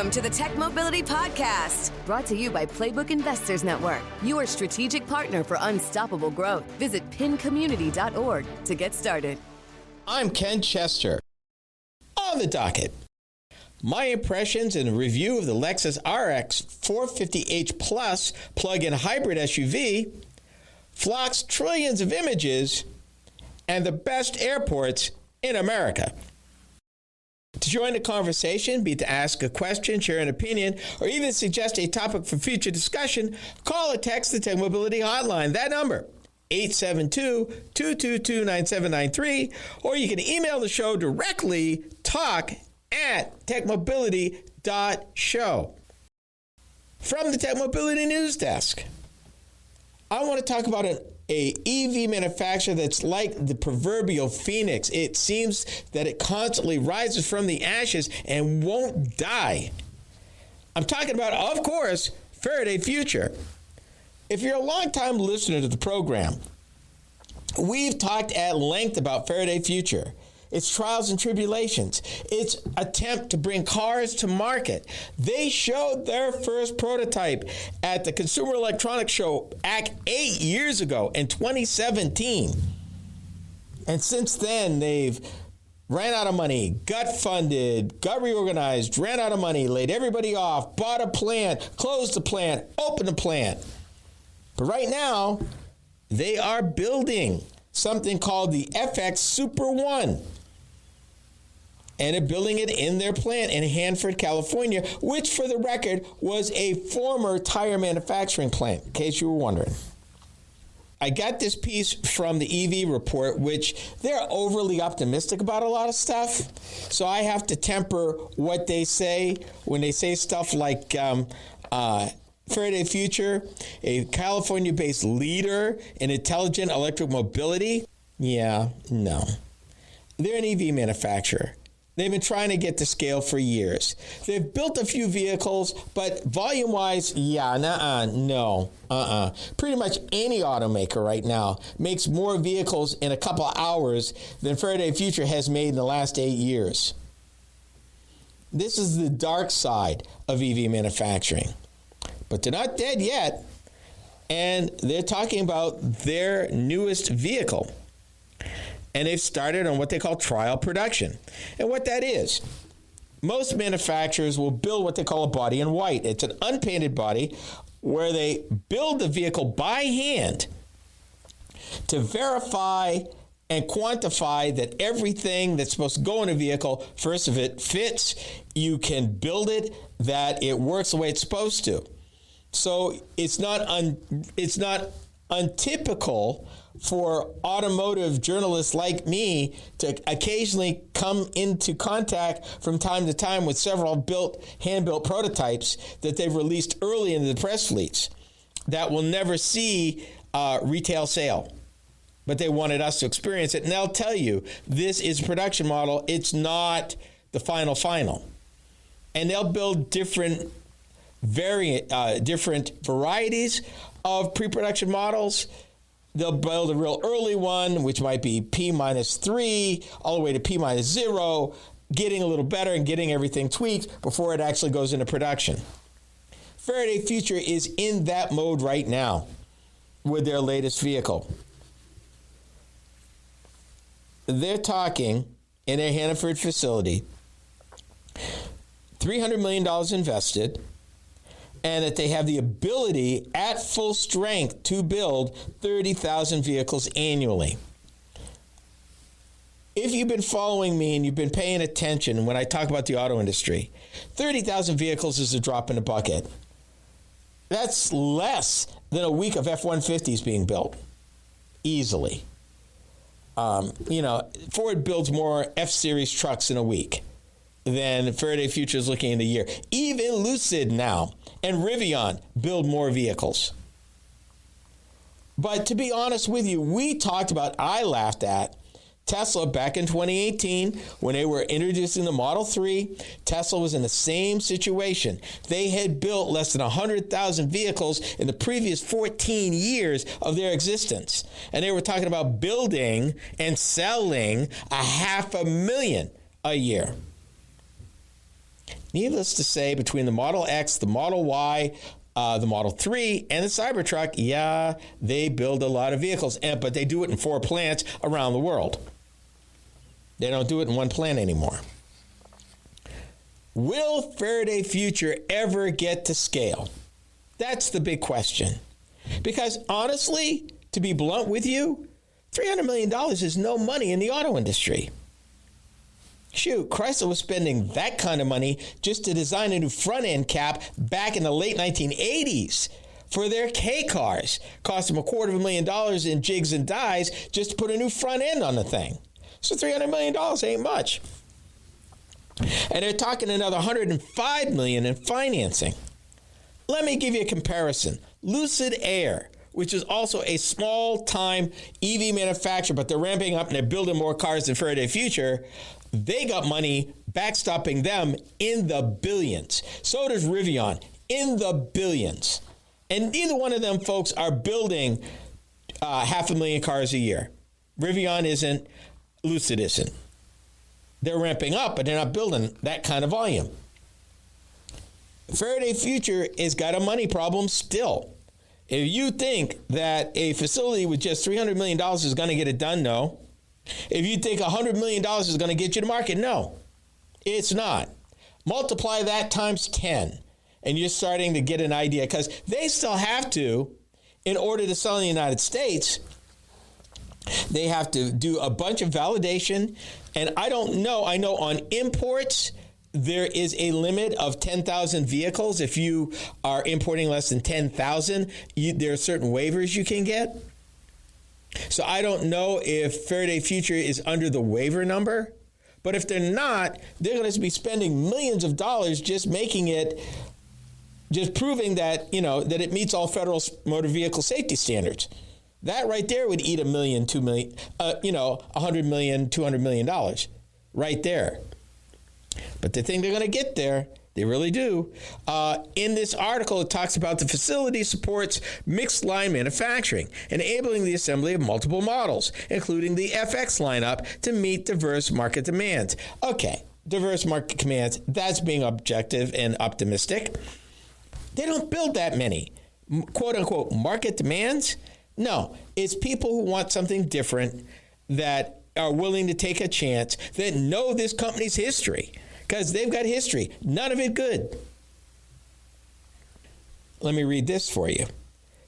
Welcome to the TechMobility Podcast, brought to you by Playbook Investors Network, your strategic partner for unstoppable growth. Visit pincommunity.org to get started. I'm Ken Chester. On the docket, my impressions and review of the Lexus RX 450h Plus plug-in hybrid SUV, flocks trillions of images, and the best airports in America. To join the conversation, be it to ask a question, share an opinion, or even suggest a topic for future discussion, call or text the TechMobility hotline. That number, 872-222-9793, or you can email the show directly, talk@techmobility.show. From the TechMobility News Desk, I want to talk about an EV manufacturer that's like the proverbial phoenix. It seems that it constantly rises from the ashes and won't die. I'm talking about, of course, Faraday Future. If you're a longtime listener to the program, we've talked at length about Faraday Future, its trials and tribulations, its attempt to bring cars to market. They showed their first prototype at the Consumer Electronics Show 8 years ago in 2017. And since then, they've ran out of money, got funded, got reorganized, ran out of money, laid everybody off, bought a plant, closed the plant, opened the plant. But right now, they are building something called the FX Super One. And they're building it in their plant in Hanford, California, which, for the record, was a former tire manufacturing plant, in case you were wondering. I got this piece from the EV Report, which they're overly optimistic about a lot of stuff. So I have to temper what they say when they say stuff like Faraday Future, a California-based leader in intelligent electric mobility. Yeah, no. They're an EV manufacturer. They've been trying to get to scale for years. They've built a few vehicles, but volume-wise, no. Pretty much any automaker right now makes more vehicles in a couple of hours than Faraday Future has made in the last 8 years. This is the dark side of EV manufacturing. But they're not dead yet, and they're talking about their newest vehicle. And they've started on what they call trial production. And what that is, most manufacturers will build what they call a body in white. It's an unpainted body where they build the vehicle by hand to verify and quantify that everything that's supposed to go in a vehicle, first, if it fits, you can build it, that it works the way it's supposed to. So it's not untypical for automotive journalists like me to occasionally come into contact from time to time with several hand-built prototypes that they've released early into the press fleets that will never see retail sale. But they wanted us to experience it. And they'll tell you, this is a production model. It's not the final. And they'll build different varieties of pre-production models. They'll build a real early one, which might be P-3, all the way to P-0, getting a little better and getting everything tweaked before it actually goes into production. Faraday Future is in that mode right now with their latest vehicle. They're talking in their Hanford facility, $300 million invested, and that they have the ability at full strength to build 30,000 vehicles annually. If you've been following me and you've been paying attention when I talk about the auto industry, 30,000 vehicles is a drop in the bucket. That's less than a week of F-150s being built, easily. Ford builds more F-Series trucks in a week than Faraday Future is looking in a year. Even Lucid now and Rivian build more vehicles. But to be honest with you, I laughed at Tesla back in 2018 when they were introducing the Model 3. Tesla was in the same situation. They had built less than 100,000 vehicles in the previous 14 years of their existence. And they were talking about building and selling 500,000 a year. Needless to say, between the Model X, the Model Y, the Model 3, and the Cybertruck, yeah, they build a lot of vehicles, but they do it in 4 plants around the world. They don't do it in one plant anymore. Will Faraday Future ever get to scale? That's the big question. Because honestly, to be blunt with you, $300 million is no money in the auto industry. Shoot, Chrysler was spending that kind of money just to design a new front-end cap back in the late 1980s for their K cars. Cost them $250,000 in jigs and dies just to put a new front end on the thing. So $300 million ain't much. And they're talking another $105 million in financing. Let me give you a comparison. Lucid Air, which is also a small-time EV manufacturer, but they're ramping up and they're building more cars than Faraday Future. They got money backstopping them in the billions. So does Rivian, in the billions. And neither one of them folks are building 500,000 cars a year. Rivian isn't, Lucid isn't. They're ramping up, but they're not building that kind of volume. Faraday Future has got a money problem still. If you think that a facility with just $300 million is going to get it done, no. If you think $100 million is going to get you to market, no, it's not. Multiply that times 10, and you're starting to get an idea, because they still have to, in order to sell in the United States, they have to do a bunch of validation. And I don't know. I know on imports, there is a limit of 10,000 vehicles. If you are importing less than 10,000, there are certain waivers you can get. So I don't know if Faraday Future is under the waiver number. But if they're not, they're going to be spending millions of dollars just making it, just proving that, that it meets all federal motor vehicle safety standards. That right there would eat $1 million, $2 million, $100 million, $200 million right there. But they think they're going to get there. They really do. In this article, it talks about the facility supports mixed line manufacturing, enabling the assembly of multiple models, including the FX lineup, to meet diverse market demands. Okay, diverse market demands, that's being objective and optimistic. They don't build that many, quote unquote, market demands. No, it's people who want something different, that are willing to take a chance, that know this company's history, because they've got history. None of it good. Let me read this for you.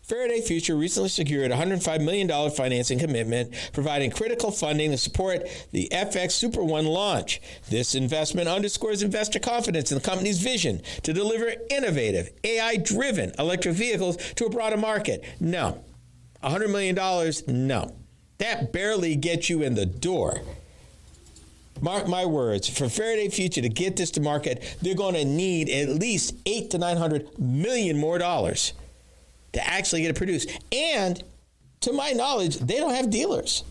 Faraday Future recently secured a $105 million financing commitment, providing critical funding to support the FX Super One launch. This investment underscores investor confidence in the company's vision to deliver innovative, AI-driven electric vehicles to a broader market. No. $100 million, no. That barely gets you in the door. Mark my words, for Faraday Future to get this to market, they're going to need at least $800 to $900 million more dollars to actually get it produced. And to my knowledge, they don't have dealers.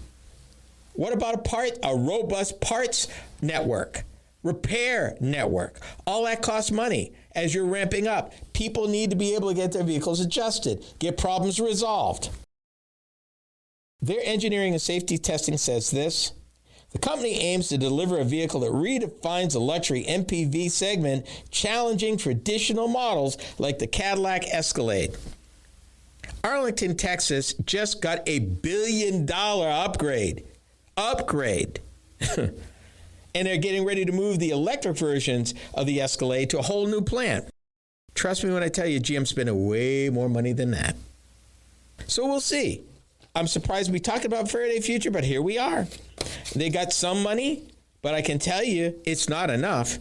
What about a robust parts network, repair network? All that costs money as you're ramping up. People need to be able to get their vehicles adjusted, get problems resolved. Their engineering and safety testing says this: the company aims to deliver a vehicle that redefines the luxury MPV segment, challenging traditional models like the Cadillac Escalade. Arlington, Texas just got a $1 billion upgrade. And they're getting ready to move the electric versions of the Escalade to a whole new plant. Trust me when I tell you, GM's spending way more money than that. So we'll see. I'm surprised we talked about Faraday Future, but here we are. They got some money, but I can tell you it's not enough.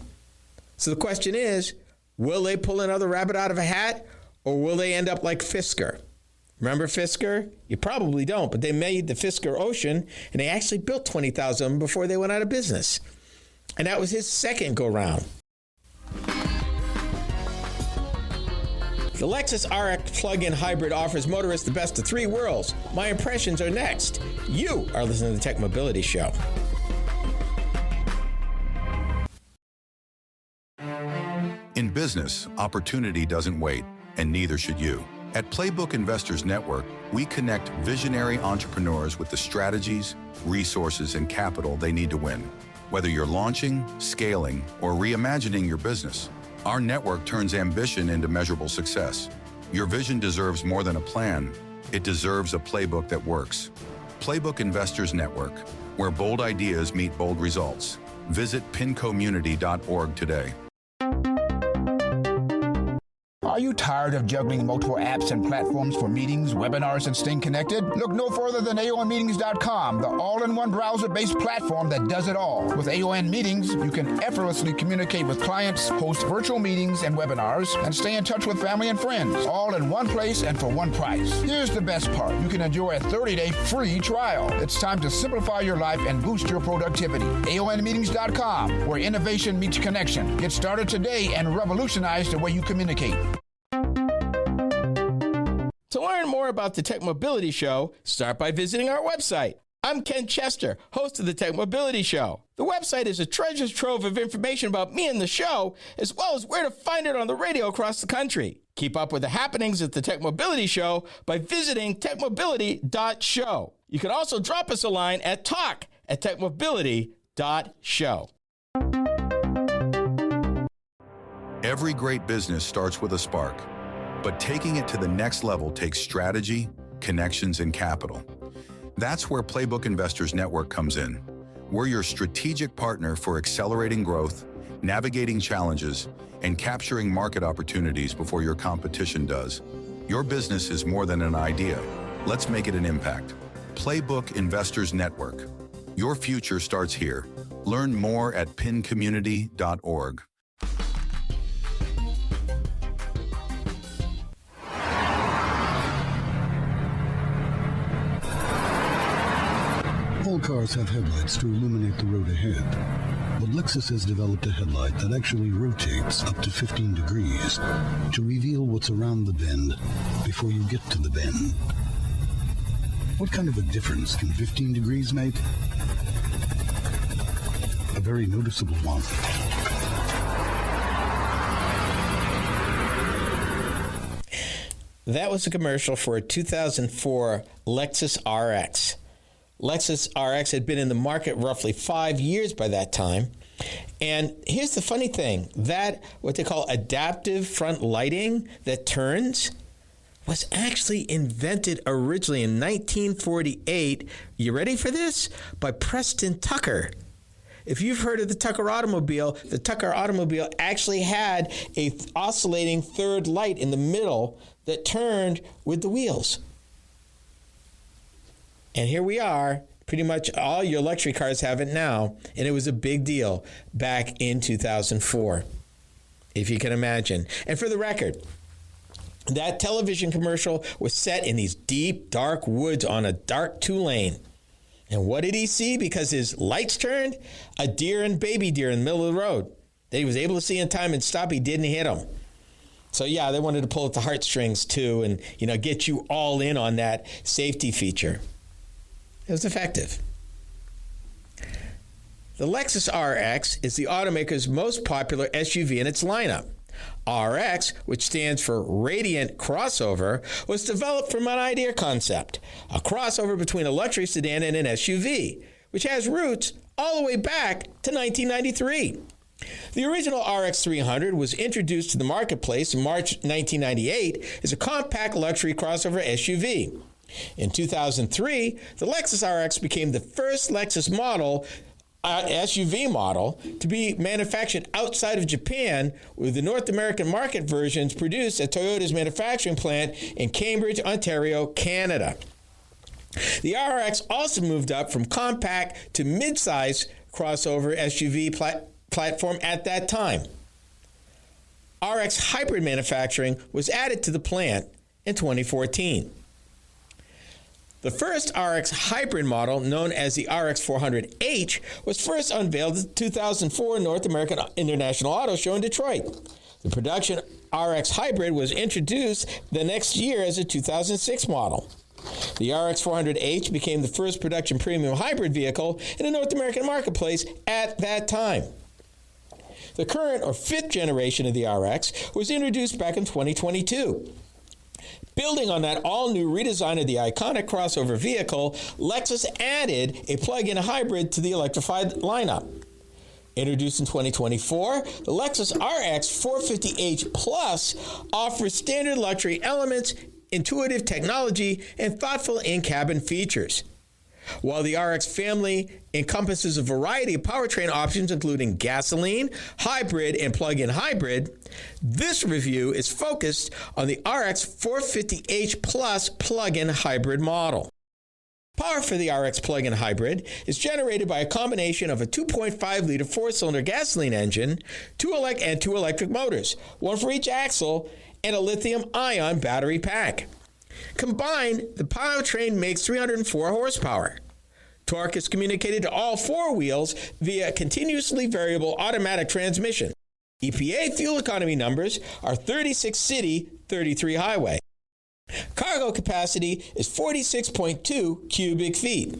So the question is, will they pull another rabbit out of a hat, or will they end up like Fisker? Remember Fisker? You probably don't, but they made the Fisker Ocean, and they actually built 20,000 of them before they went out of business. And that was his second go-round. The Lexus RX plug-in hybrid offers motorists the best of 3 worlds. My impressions are next. You are listening to the Tech Mobility Show. In business, opportunity doesn't wait, and neither should you. At Playbook Investors Network, we connect visionary entrepreneurs with the strategies, resources, and capital they need to win. Whether you're launching, scaling, or reimagining your business, Our network turns ambition into measurable success. Your vision deserves more than a plan. It deserves a playbook that works. Playbook Investors Network, where bold ideas meet bold results. Visit pincommunity.org today. Are you tired of juggling multiple apps and platforms for meetings, webinars, and staying connected? Look no further than AONmeetings.com, the all-in-one browser-based platform that does it all. With AON Meetings, you can effortlessly communicate with clients, host virtual meetings and webinars, and stay in touch with family and friends, all in one place and for one price. Here's the best part. You can enjoy a 30-day free trial. It's time to simplify your life and boost your productivity. AONmeetings.com, where innovation meets connection. Get started today and revolutionize the way you communicate. To learn more about the Tech Mobility Show, start by visiting our website. I'm Ken Chester, host of the Tech Mobility Show. The website is a treasure trove of information about me and the show, as well as where to find it on the radio across the country. Keep up with the happenings at the Tech Mobility Show by visiting techmobility.show. You can also drop us a line at talk@techmobility.show. Every great business starts with a spark, but taking it to the next level takes strategy, connections, and capital. That's where Playbook Investors Network comes in. We're your strategic partner for accelerating growth, navigating challenges, and capturing market opportunities before your competition does. Your business is more than an idea. Let's make it an impact. Playbook Investors Network. Your future starts here. Learn more at pincommunity.org. All cars have headlights to illuminate the road ahead, but Lexus has developed a headlight that actually rotates up to 15 degrees to reveal what's around the bend before you get to the bend. What kind of a difference can 15 degrees make? A very noticeable one. That was a commercial for a 2004 Lexus RX. Lexus RX had been in the market roughly 5 years by that time. And here's the funny thing, that what they call adaptive front lighting that turns was actually invented originally in 1948. You ready for this? By Preston Tucker. If you've heard of the Tucker automobile, the Tucker automobile actually had a oscillating third light in the middle that turned with the wheels. And here we are, pretty much all your luxury cars have it now, and it was a big deal back in 2004, if you can imagine. And for the record, that television commercial was set in these deep, dark woods on a dark two-lane. And what did he see because his lights turned? A deer and baby deer in the middle of the road that he was able to see in time and stop. He didn't hit them. So yeah, they wanted to pull at the heartstrings too and, get you all in on that safety feature. It was effective. The Lexus RX is the automaker's most popular SUV in its lineup. RX, which stands for Radiant Crossover, was developed from an idea concept, a crossover between a luxury sedan and an SUV, which has roots all the way back to 1993. The original RX 300 was introduced to the marketplace in March 1998 as a compact luxury crossover SUV. In 2003, the Lexus RX became the first Lexus model, SUV model, to be manufactured outside of Japan, with the North American market versions produced at Toyota's manufacturing plant in Cambridge, Ontario, Canada. The RX also moved up from compact to mid-size crossover SUV platform at that time. RX hybrid manufacturing was added to the plant in 2014. The first RX hybrid model, known as the RX 400H, was first unveiled at the 2004 North American International Auto Show in Detroit. The production RX hybrid was introduced the next year as a 2006 model. The RX 400H became the first production premium hybrid vehicle in the North American marketplace at that time. The current or fifth generation of the RX was introduced back in 2022. Building on that all-new redesign of the iconic crossover vehicle, Lexus added a plug-in hybrid to the electrified lineup. Introduced in 2024, the Lexus RX 450h Plus offers standard luxury elements, intuitive technology, and thoughtful in-cabin features. While the RX family encompasses a variety of powertrain options, including gasoline, hybrid, and plug-in hybrid, this review is focused on the RX 450h Plus plug-in hybrid model. Power for the RX plug-in hybrid is generated by a combination of a 2.5-liter four-cylinder gasoline engine, two electric motors, one for each axle, and a lithium-ion battery pack. Combined, the powertrain makes 304 horsepower. Torque is communicated to all four wheels via a continuously variable automatic transmission. EPA fuel economy numbers are 36 city, 33 highway. Cargo capacity is 46.2 cubic feet.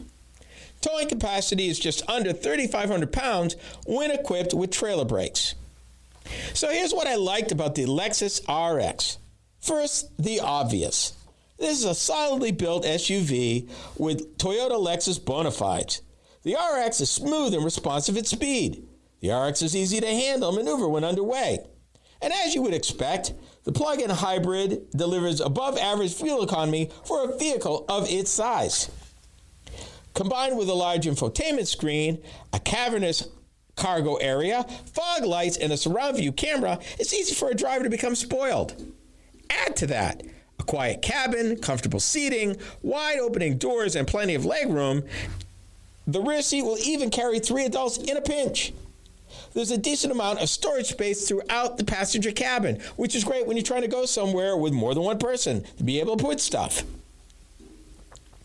Towing capacity is just under 3,500 pounds when equipped with trailer brakes. So here's what I liked about the Lexus RX. First, the obvious. This is a solidly built SUV with Toyota Lexus bona fides. The RX is smooth and responsive at speed. The RX is easy to handle and maneuver when underway. And as you would expect, the plug-in hybrid delivers above-average fuel economy for a vehicle of its size. Combined with a large infotainment screen, a cavernous cargo area, fog lights, and a surround view camera, it's easy for a driver to become spoiled. Add to that a quiet cabin, comfortable seating, wide opening doors, and plenty of legroom. The rear seat will even carry 3 adults in a pinch. There's a decent amount of storage space throughout the passenger cabin, which is great when you're trying to go somewhere with more than one person to be able to put stuff.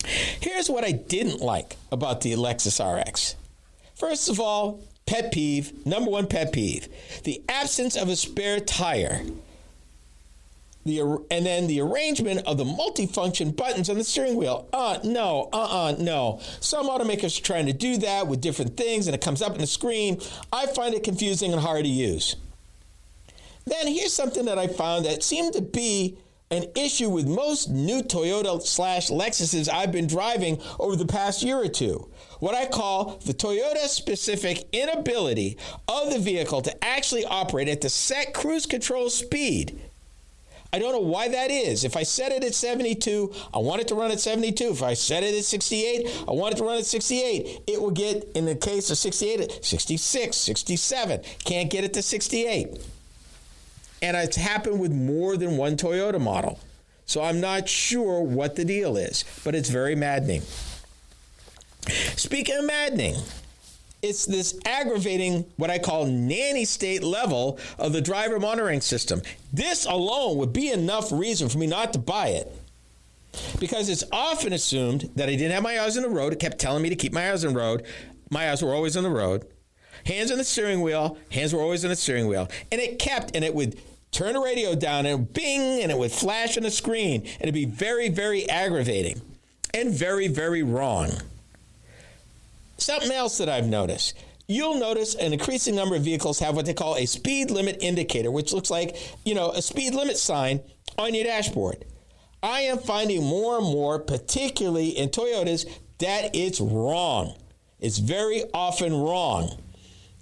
Here's what I didn't like about the Lexus RX. First of all, pet peeve, number one pet peeve, the absence of a spare tire. And then the arrangement of the multifunction buttons on the steering wheel. No. Some automakers are trying to do that with different things, and it comes up on the screen. I find it confusing and hard to use. Then here's something that I found that seemed to be an issue with most new Toyota/Lexuses I've been driving over the past year or two. What I call the Toyota-specific inability of the vehicle to actually operate at the set cruise control speed. I don't know why that is. If I set it at 72, I want it to run at 72. If I set it at 68, I want it to run at 68. It will get, in the case of 68, 66, 67. Can't get it to 68. And it's happened with more than one Toyota model. So I'm not sure what the deal is, but it's very maddening. Speaking of maddening, it's this aggravating, what I call nanny state level of the driver monitoring system. This alone would be enough reason for me not to buy it. Because it's often assumed that I didn't have my eyes on the road. It kept telling me to keep my eyes on the road. My eyes were always on the road. Hands on the steering wheel. Hands were always on the steering wheel. And it would turn the radio down and it would bing and it would flash on the screen. And it'd be very, very aggravating and very, very wrong. Something else that I've noticed. You'll notice an increasing number of vehicles have what they call a speed limit indicator, which looks like, a speed limit sign on your dashboard. I am finding more and more, particularly in Toyotas, that it's wrong. It's very often wrong.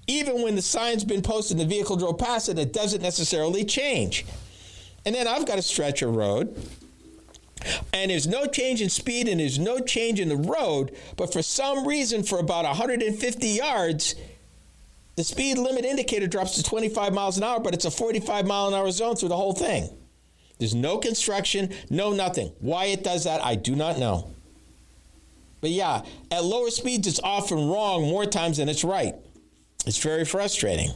Even when the sign's been posted and the vehicle drove past it doesn't necessarily change. And then I've got a stretch of road, and there's no change in speed and there's no change in the road, but for some reason, for about 150 yards, the speed limit indicator drops to 25 miles an hour, but it's a 45 mile an hour zone through the whole thing. There's no construction, no nothing. Why it does that, I do not know. But yeah, at lower speeds, it's often wrong more times than it's right. It's very frustrating.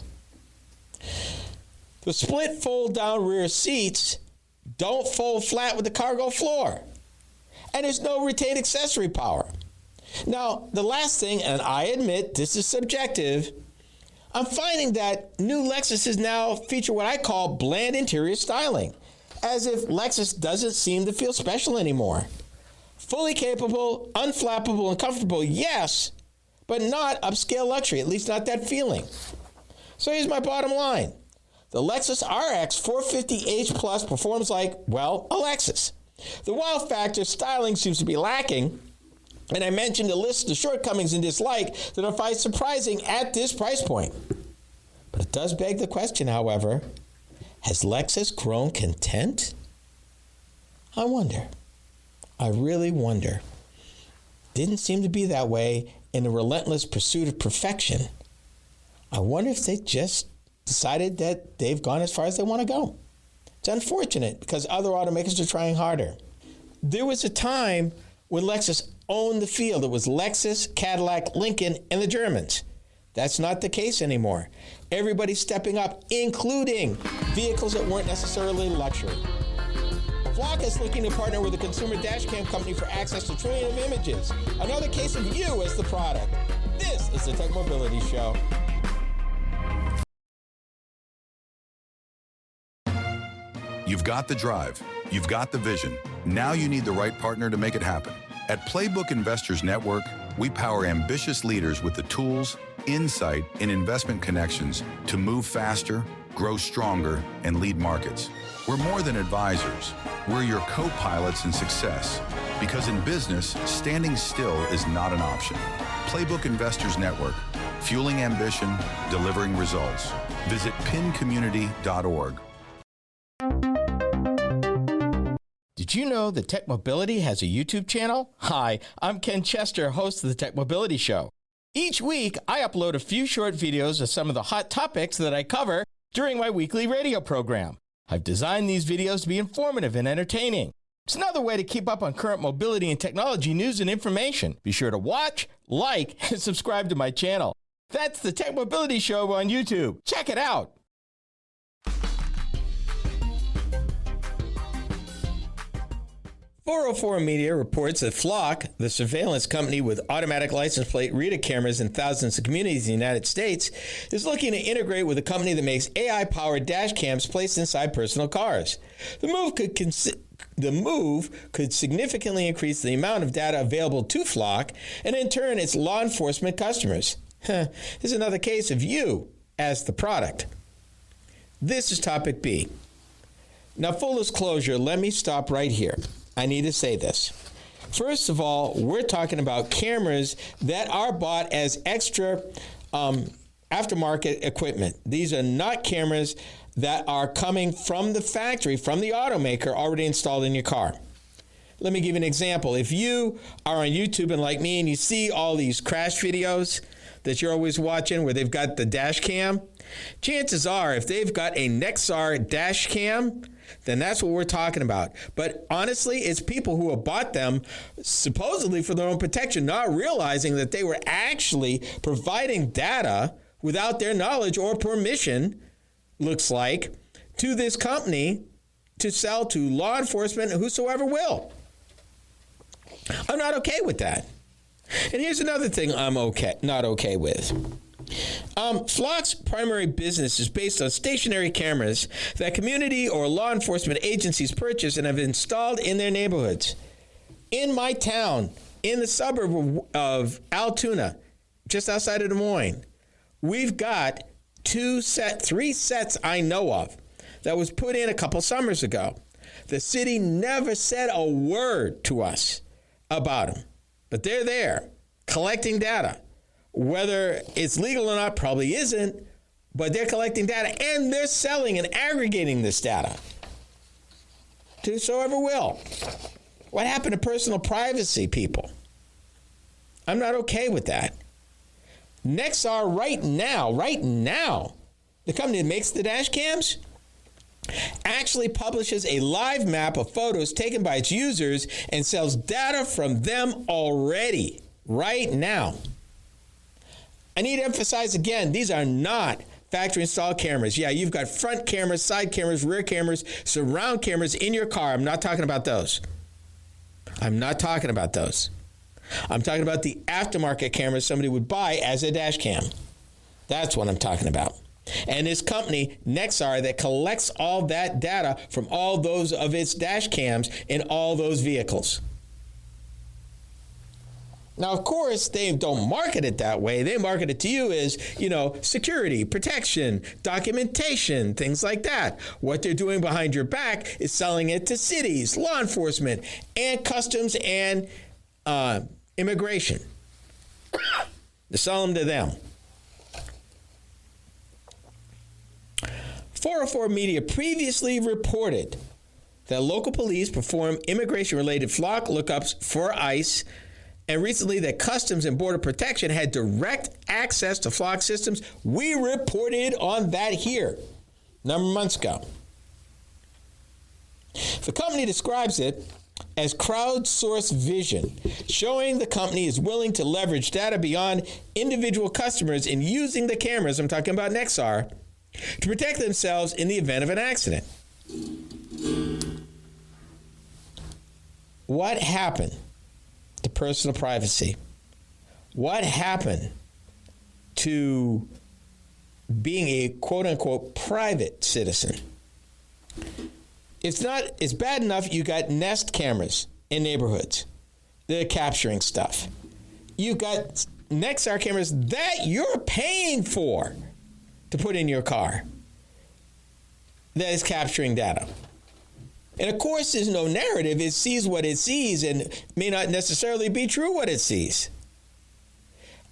The split fold-down rear seats don't fold flat with the cargo floor. And there's no retained accessory power. Now, the last thing, and I admit this is subjective, I'm finding that new Lexuses now feature what I call bland interior styling, as if Lexus doesn't seem to feel special anymore. Fully capable, unflappable, and comfortable, yes, but not upscale luxury, at least not that feeling. So here's my bottom line. The Lexus RX 450h Plus performs like, well, a Lexus. The wow factor styling seems to be lacking, and I mentioned a list of shortcomings and dislike that I find surprising at this price point. It does beg the question, however, has Lexus grown content? I wonder. I really wonder. Didn't seem to be that way in the relentless pursuit of perfection. I wonder if they just decided that they've gone as far as they want to go. It's unfortunate because other automakers are trying harder. There was a time when Lexus owned the field. It was Lexus, Cadillac, Lincoln, and the Germans. That's not the case anymore. Everybody's stepping up, including vehicles that weren't necessarily luxury. Flock is looking to partner with a consumer dashcam company for access to trillions of images. Another case of you as the product. This is the Tech Mobility Show. You've got the drive. You've got the vision. Now you need the right partner to make it happen. At Playbook Investors Network, we power ambitious leaders with the tools, insight, and investment connections to move faster, grow stronger, and lead markets. We're more than advisors. We're your co-pilots in success. Because in business, standing still is not an option. Playbook Investors Network, fueling ambition, delivering results. Visit pincommunity.org. Did you know that Tech Mobility has a YouTube channel? Hi, I'm Ken Chester, host of the Tech Mobility Show. Each week, I upload a few short videos of some of the hot topics that I cover during my weekly radio program. I've designed these videos to be informative and entertaining. It's another way to keep up on current mobility and technology news and information. Be sure to watch, like, and subscribe to my channel. That's the Tech Mobility Show on YouTube. Check it out. 404 Media reports that Flock, the surveillance company with automatic license plate reader cameras in thousands of communities in the United States, is looking to integrate with a company that makes AI-powered dash cams placed inside personal cars. The move could significantly increase the amount of data available to Flock and, in turn, its law enforcement customers. Here's another case of you as the product. This is topic B. Now, full disclosure, let me stop right here. I need to say this. First of all, we're talking about cameras that are bought as extra aftermarket equipment. These are not cameras that are coming from the factory, from the automaker, already installed in your car. Let me give you an example. If you are on YouTube and like me and you see all these crash videos that you're always watching where they've got the dash cam, chances are if they've got a Nexar dash cam, then that's what we're talking about. But honestly, it's people who have bought them supposedly for their own protection, not realizing that they were actually providing data without their knowledge or permission, looks like, to this company to sell to law enforcement and whosoever will. I'm not okay with that. And here's another thing I'm not okay with. Flock's primary business is based on stationary cameras that community or law enforcement agencies purchase and have installed in their neighborhoods. In my town, in the suburb of Altoona, just outside of Des Moines, we've got three sets I know of that was put in a couple summers ago. The city never said a word to us about them, but they're there collecting data. Whether it's legal or not probably isn't, but they're collecting data and they're selling and aggregating this data to whosoever will. What happened to personal privacy, people? I'm not okay with that. Nexar right now, the company that makes the dash cams, actually publishes a live map of photos taken by its users and sells data from them already, right now. I need to emphasize again, these are not factory installed cameras. Yeah, you've got front cameras, side cameras, rear cameras, surround cameras in your car. I'm not talking about those. I'm talking about the aftermarket cameras somebody would buy as a dash cam. That's what I'm talking about. And this company, Nexar, that collects all that data from all those of its dash cams in all those vehicles. Now, of course, they don't market it that way. They market it to you as, security, protection, documentation, things like that. What they're doing behind your back is selling it to cities, law enforcement, and customs and immigration. They sell them to them. 404 Media previously reported that local police perform immigration-related flock lookups for ICE, and recently that Customs and Border Protection had direct access to flock systems. We reported on that here a number of months ago. The company describes it as crowdsourced vision, showing the company is willing to leverage data beyond individual customers in using the cameras, I'm talking about Nexar, to protect themselves in the event of an accident. What happened to personal privacy? What happened to being a quote-unquote private citizen? It's bad enough you got Nest cameras in neighborhoods. They're capturing stuff. You got Nexar cameras that you're paying for to put in your car that is capturing data. And of course, there's no narrative. It sees what it sees and may not necessarily be true what it sees.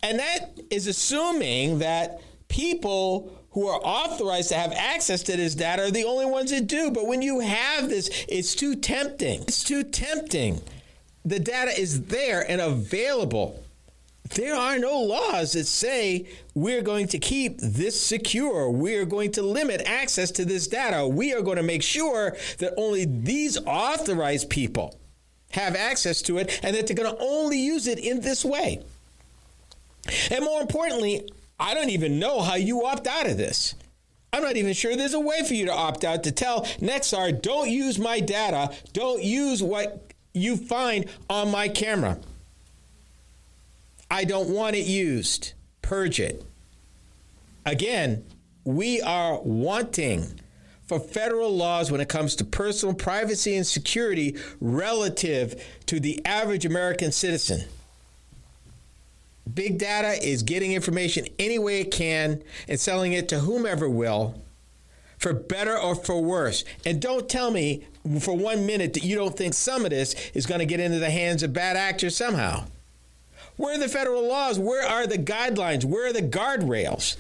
And that is assuming that people who are authorized to have access to this data are the only ones that do. But when you have this, it's too tempting. It's too tempting. The data is there and available. There are no laws that say we're going to keep this secure. We're going to limit access to this data. We are going to make sure that only these authorized people have access to it and that they're going to only use it in this way. And more importantly, I don't even know how you opt out of this. I'm not even sure there's a way for you to opt out to tell Nexar, don't use my data. Don't use what you find on my camera. I don't want it used. Purge it. Again, we are wanting for federal laws when it comes to personal privacy and security relative to the average American citizen. Big data is getting information any way it can and selling it to whomever will, for better or for worse. And don't tell me for 1 minute that you don't think some of this is going to get into the hands of bad actors somehow. Where are the federal laws? Where are the guidelines? Where are the guardrails?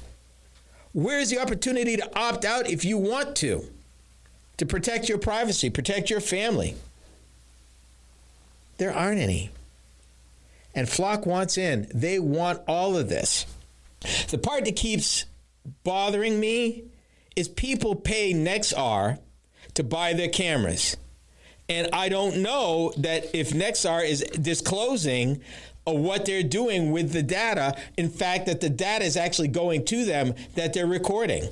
Where is the opportunity to opt out if you want to protect your privacy, protect your family? There aren't any. And Flock wants in. They want all of this. The part that keeps bothering me is people pay Nexar to buy their cameras. And I don't know that if Nexar is disclosing what they're doing with the data, in fact, that the data is actually going to them that they're recording.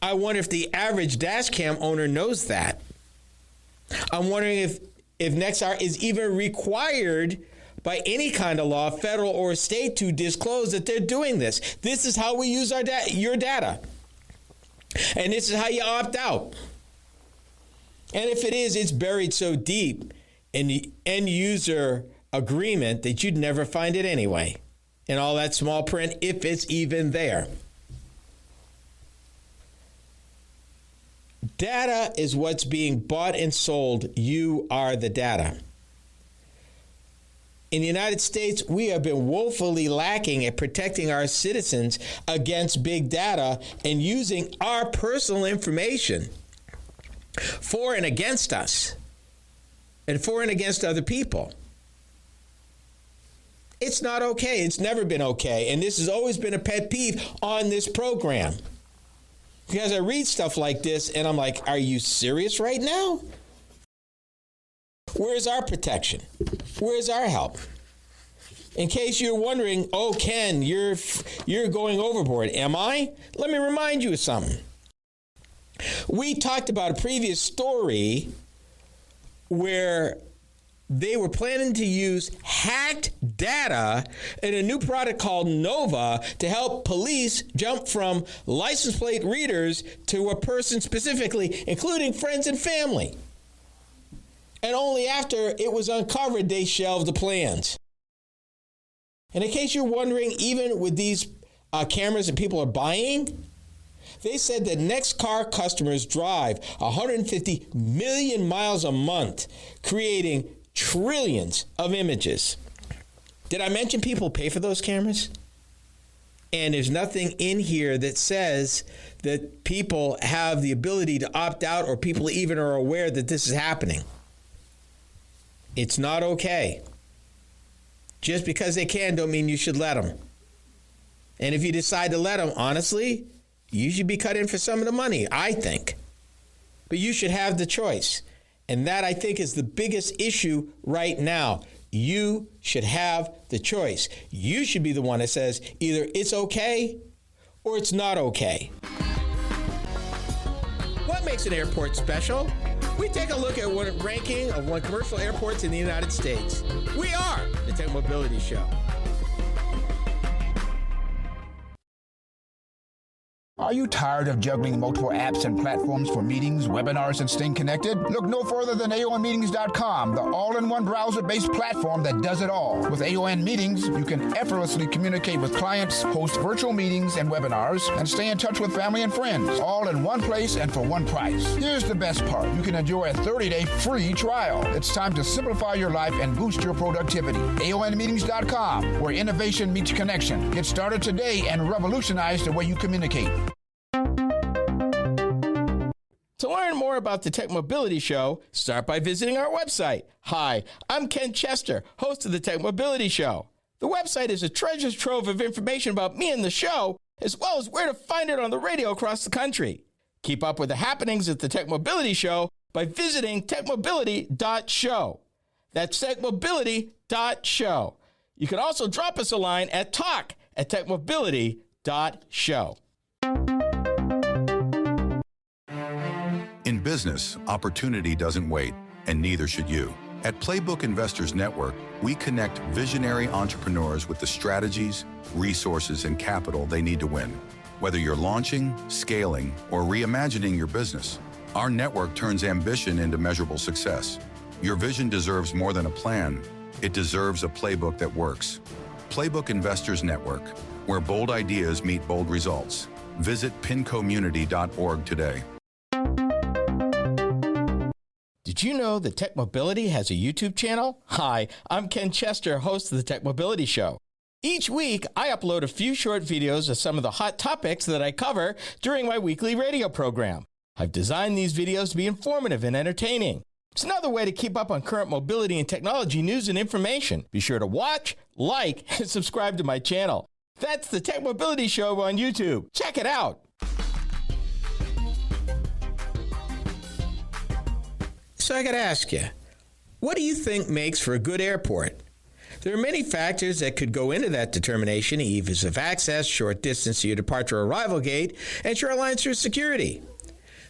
I wonder if the average dash cam owner knows that. I'm wondering if Nexar is even required by any kind of law, federal or state, to disclose that they're doing this. This is how we use your data. And this is how you opt out. And if it is, it's buried so deep in the end user agreement that you'd never find it anyway. In all that small print, if it's even there. Data is what's being bought and sold. You are the data. In the United States, we have been woefully lacking at protecting our citizens against big data and using our personal information for and against us and for and against other people. It's not okay. It's never been okay. And this has always been a pet peeve on this program. Because I read stuff like this and I'm like, are you serious right now? Where's our protection? Where's our help? In case you're wondering, oh, Ken, you're going overboard. Am I? Let me remind you of something. We talked about a previous story where they were planning to use hacked data in a new product called Nova to help police jump from license plate readers to a person specifically, including friends and family. And only after it was uncovered, they shelved the plans. And in case you're wondering, even with these cameras that people are buying, they said that next car customers drive 150 million miles a month, creating trillions of images. Did I mention people pay for those cameras? And there's nothing in here that says that people have the ability to opt out or people even are aware that this is happening. It's not okay. Just because they can don't mean you should let them. And if you decide to let them, honestly, you should be cut in for some of the money, I think. But you should have the choice. And that, I think, is the biggest issue right now. You should have the choice. You should be the one that says either it's okay or it's not okay. What makes an airport special? We take a look at one ranking of one commercial airports in the United States. We are the TechMobility Show. Are you tired of juggling multiple apps and platforms for meetings, webinars, and staying connected? Look no further than aonmeetings.com, the all-in-one browser-based platform that does it all. With AON Meetings, you can effortlessly communicate with clients, host virtual meetings and webinars, and stay in touch with family and friends, all in one place and for one price. Here's the best part. You can enjoy a 30-day free trial. It's time to simplify your life and boost your productivity. aonmeetings.com, where innovation meets connection. Get started today and revolutionize the way you communicate. To learn more about the TechMobility Show, start by visiting our website. Hi, I'm Ken Chester, host of the TechMobility Show. The website is a treasure trove of information about me and the show, as well as where to find it on the radio across the country. Keep up with the happenings at the TechMobility Show by visiting techmobility.show. That's techmobility.show. You can also drop us a line at talk@techmobility.show. In business, opportunity doesn't wait, and neither should you. At Playbook Investors Network, we connect visionary entrepreneurs with the strategies, resources, and capital they need to win. Whether you're launching, scaling, or reimagining your business, our network turns ambition into measurable success. Your vision deserves more than a plan. It deserves a playbook that works. Playbook Investors Network, where bold ideas meet bold results. Visit pincommunity.org today. Did you know that TechMobility has a YouTube channel? Hi, I'm Ken Chester, host of the TechMobility Show. Each week, I upload a few short videos of some of the hot topics that I cover during my weekly radio program. I've designed these videos to be informative and entertaining. It's another way to keep up on current mobility and technology news and information. Be sure to watch, like, and subscribe to my channel. That's the TechMobility Show on YouTube. Check it out. So I got to ask you, what do you think makes for a good airport? There are many factors that could go into that determination: ease of access, short distance to your departure or arrival gate, and short lines through security.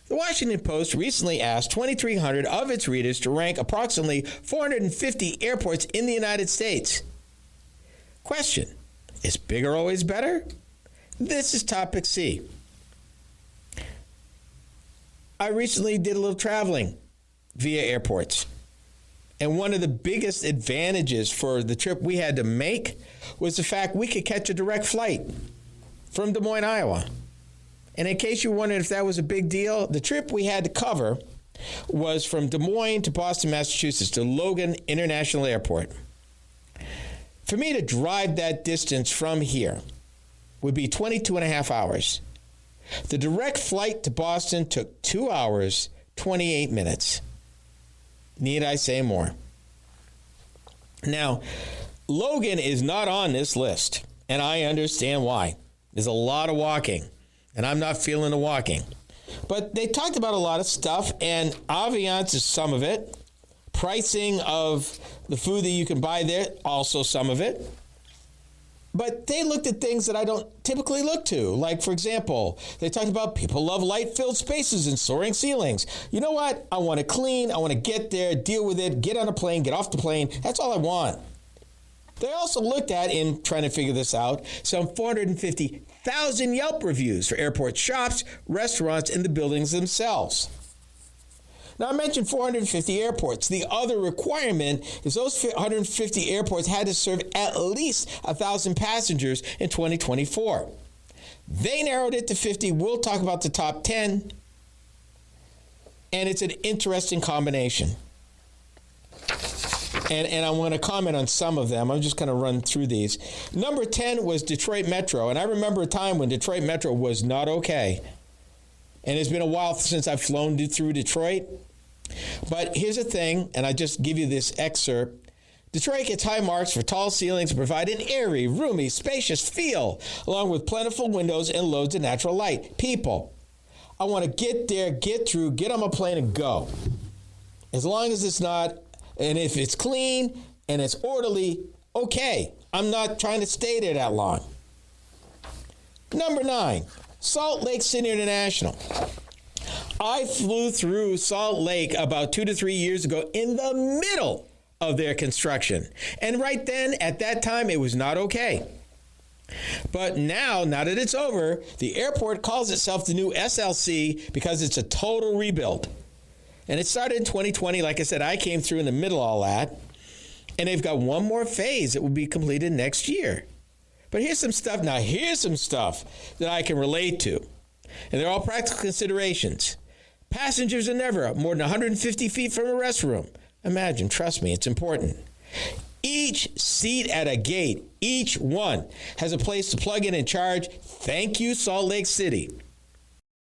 The Washington Post recently asked 2,300 of its readers to rank approximately 450 airports in the United States. Question: is bigger always better? This is topic C. I recently did a little traveling via airports. And one of the biggest advantages for the trip we had to make was the fact we could catch a direct flight from Des Moines, Iowa. And in case you wondered if that was a big deal, the trip we had to cover was from Des Moines to Boston, Massachusetts, to Logan International Airport. For me to drive that distance from here would be 22 and a half hours. The direct flight to Boston took 2 hours, 28 minutes. Need I say more? Now, Logan is not on this list, and I understand why. There's a lot of walking, and I'm not feeling the walking. But they talked about a lot of stuff, and ambiance is some of it. Pricing of the food that you can buy there, also some of it. But they looked at things that I don't typically look to. Like, for example, they talked about people love light-filled spaces and soaring ceilings. You know what? I want to clean. I want to get there, deal with it, get on a plane, get off the plane. That's all I want. They also looked at, in trying to figure this out, some 450,000 Yelp reviews for airport shops, restaurants, and the buildings themselves. Now, I mentioned 450 airports. The other requirement is those 150 airports had to serve at least 1,000 passengers in 2024. They narrowed it to 50. We'll talk about the top 10. And it's an interesting combination. And I want to comment on some of them. I'm just going to run through these. Number 10 was Detroit Metro. And I remember a time when Detroit Metro was not okay. And it's been a while since I've flown through Detroit. But here's the thing, and I just give you this excerpt. Detroit gets high marks for tall ceilings and provide an airy, roomy, spacious feel, along with plentiful windows and loads of natural light. People, I want to get there, get through, get on my plane and go. As long as it's not, and if it's clean and it's orderly, okay. I'm not trying to stay there that long. Number 9, Salt Lake City International. I flew through Salt Lake about 2 to 3 years ago in the middle of their construction. And right then, at that time, it was not okay. But now that it's over, the airport calls itself the new SLC because it's a total rebuild. And it started in 2020. Like I said, I came through in the middle of all that. And they've got one more phase that will be completed next year. But here's some stuff that I can relate to. And they're all practical considerations. Passengers are never more than 150 feet from a restroom. Imagine, trust me, it's important. Each seat at a gate, each one, has a place to plug in and charge. Thank you, Salt Lake City.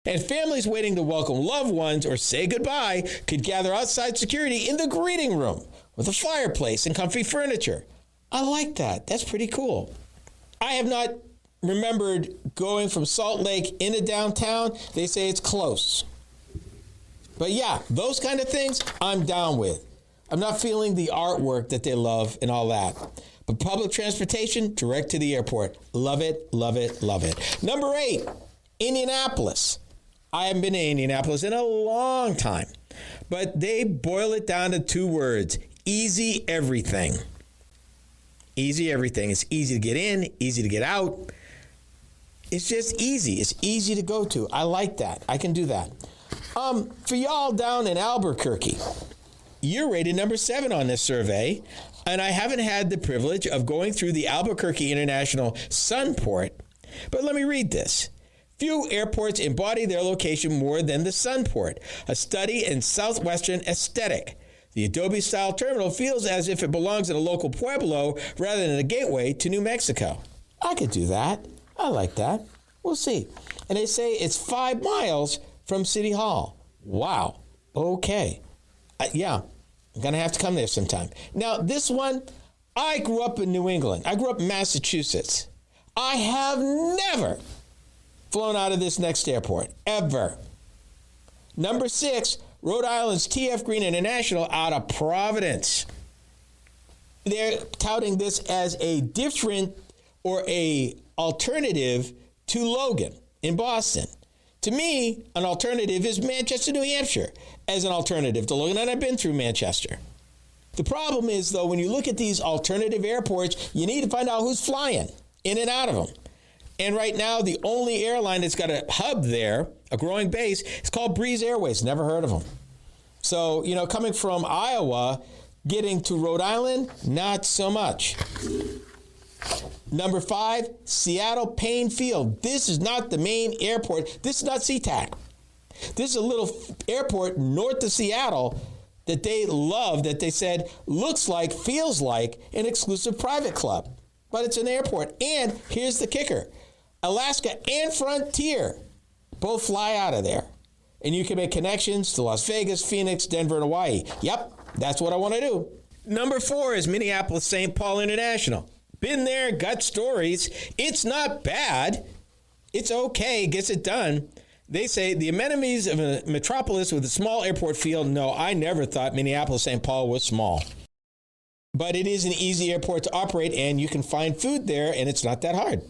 And families waiting to welcome loved ones or say goodbye could gather outside security in the greeting room with a fireplace and comfy furniture. I like that. That's pretty cool. I have not remembered going from Salt Lake into downtown. They say it's close. But yeah, those kind of things I'm down with. I'm not feeling the artwork that they love and all that. But public transportation, direct to the airport. Love it, love it, love it. Number 8, Indianapolis. I haven't been to Indianapolis in a long time. But they boil it down to 2 words. Easy everything. Easy everything. It's easy to get in, easy to get out. It's just easy. It's easy to go to. I like that. I can do that. For y'all down in Albuquerque, you're rated number 7 on this survey, and I haven't had the privilege of going through the Albuquerque International Sunport, but let me read this. Few airports embody their location more than the Sunport, a study in southwestern aesthetic. The Adobe-style terminal feels as if it belongs in a local pueblo rather than a gateway to New Mexico. I could do that. I like that. We'll see. And they say it's 5 miles from City Hall. Wow. Okay. Yeah, I'm going to have to come there sometime. Now, this one, I grew up in New England. I grew up in Massachusetts. I have never flown out of this next airport, ever. Number 6, Rhode Island's T.F. Green International out of Providence. They're touting this as a different or a alternative to Logan in Boston. To me, an alternative is Manchester, New Hampshire, as an alternative to Logan, and I've been through Manchester. The problem is, though, when you look at these alternative airports, you need to find out who's flying in and out of them. And right now, the only airline that's got a hub there, a growing base, is called Breeze Airways. Never heard of them. So, coming from Iowa, getting to Rhode Island, not so much. Number 5, Seattle Payne Field. This is not the main airport. This is not SeaTac. This is a little airport north of Seattle that they love, that they said looks like, feels like an exclusive private club. But it's an airport. And here's the kicker. Alaska and Frontier both fly out of there. And you can make connections to Las Vegas, Phoenix, Denver, and Hawaii. Yep, that's what I want to do. Number 4 is Minneapolis-St. Paul International. Been there, got stories. It's not bad. It's okay, gets it done. They say the amenities of a metropolis with a small airport feel. No, I never thought Minneapolis-St. Paul was small. But it is an easy airport to operate, and you can find food there, and it's not that hard.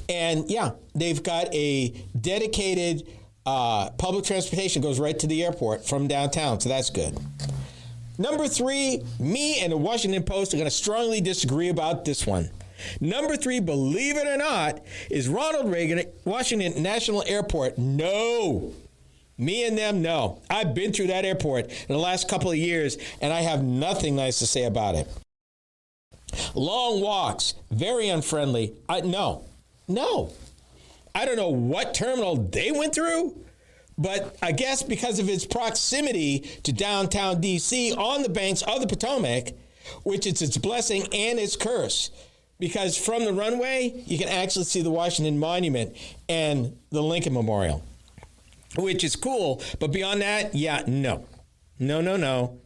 And yeah, they've got a dedicated public transportation goes right to the airport from downtown, so that's good. Number 3, me and the Washington Post are going to strongly disagree about this one. Number 3, believe it or not, is Ronald Reagan Washington National Airport. No. Me and them, no. I've been through that airport in the last couple of years, and I have nothing nice to say about it. Long walks, very unfriendly. No. I don't know what terminal they went through, But I guess because of its proximity to downtown D.C. on the banks of the Potomac, which is its blessing and its curse, because from the runway, you can actually see the Washington Monument and the Lincoln Memorial, which is cool. But beyond that, no. No.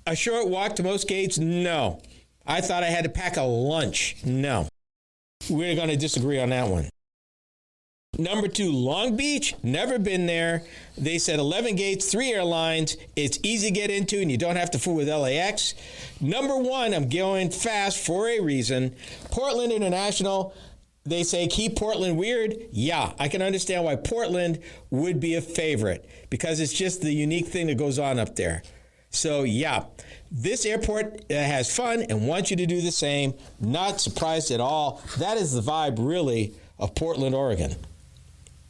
A short walk to most gates? No. I thought I had to pack a lunch? No. We're going to disagree on that one. Number 2, Long Beach, never been there. They said 11 gates, 3 airlines. It's easy to get into and you don't have to fool with LAX. Number 1, I'm going fast for a reason. Portland International, they say keep Portland weird. Yeah, I can understand why Portland would be a favorite because it's just the unique thing that goes on up there. So yeah, this airport has fun and wants you to do the same. Not surprised at all. That is the vibe really of Portland, Oregon.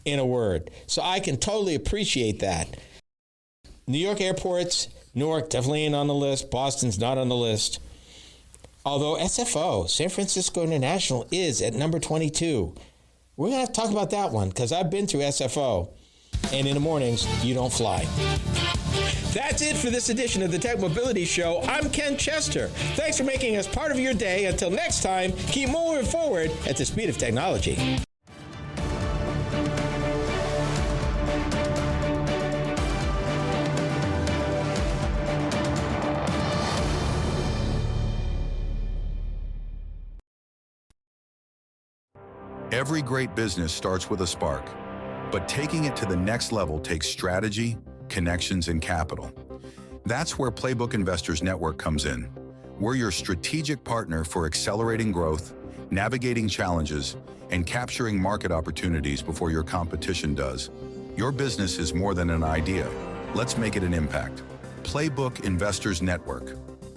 In a word. So I can totally appreciate that. New York airports, Newark definitely ain't on the list. Boston's not on the list. Although SFO, San Francisco International, is at number 22. We're going to have to talk about that one because I've been through SFO. And in the mornings, you don't fly. That's it for this edition of the Tech Mobility Show. I'm Ken Chester. Thanks for making us part of your day. Until next time, keep moving forward at the speed of technology. Every great business starts with a spark, but taking it to the next level takes strategy, connections, and capital. That's where Playbook Investors Network comes in. We're your strategic partner for accelerating growth, navigating challenges, and capturing market opportunities before your competition does. Your business is more than an idea. Let's make it an impact. Playbook Investors Network.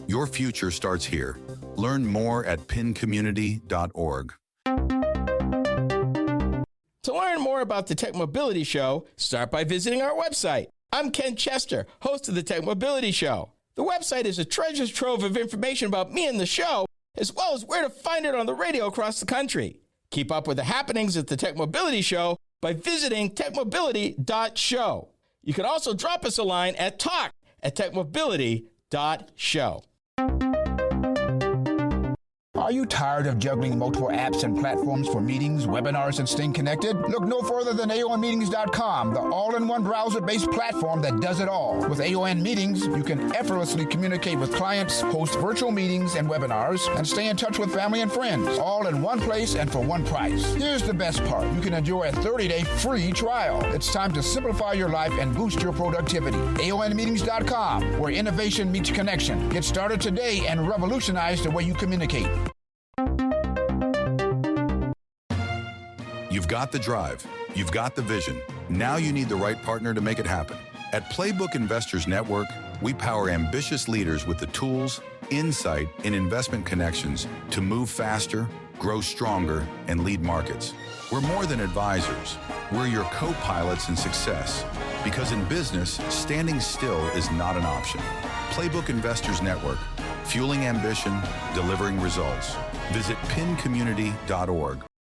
Your future starts here. Learn more at pincommunity.org. To learn more about the Tech Mobility Show, start by visiting our website. I'm Ken Chester, host of the Tech Mobility Show. The website is a treasure trove of information about me and the show, as well as where to find it on the radio across the country. Keep up with the happenings at the Tech Mobility Show by visiting techmobility.show. You can also drop us a line at talk@techmobility.show. Are you tired of juggling multiple apps and platforms for meetings, webinars, and staying connected? Look no further than aonmeetings.com, the all-in-one browser-based platform that does it all. With AON Meetings, you can effortlessly communicate with clients, host virtual meetings and webinars, and stay in touch with family and friends, all in one place and for one price. Here's the best part. You can enjoy a 30-day free trial. It's time to simplify your life and boost your productivity. aonmeetings.com, where innovation meets connection. Get started today and revolutionize the way you communicate. You've got the drive. You've got the vision. Now you need the right partner to make it happen. At Playbook Investors Network, we power ambitious leaders with the tools, insight, and investment connections to move faster, grow stronger, and lead markets. We're more than advisors. We're your co-pilots in success. Because in business, standing still is not an option. Playbook Investors Network, fueling ambition, delivering results. Visit pincommunity.org.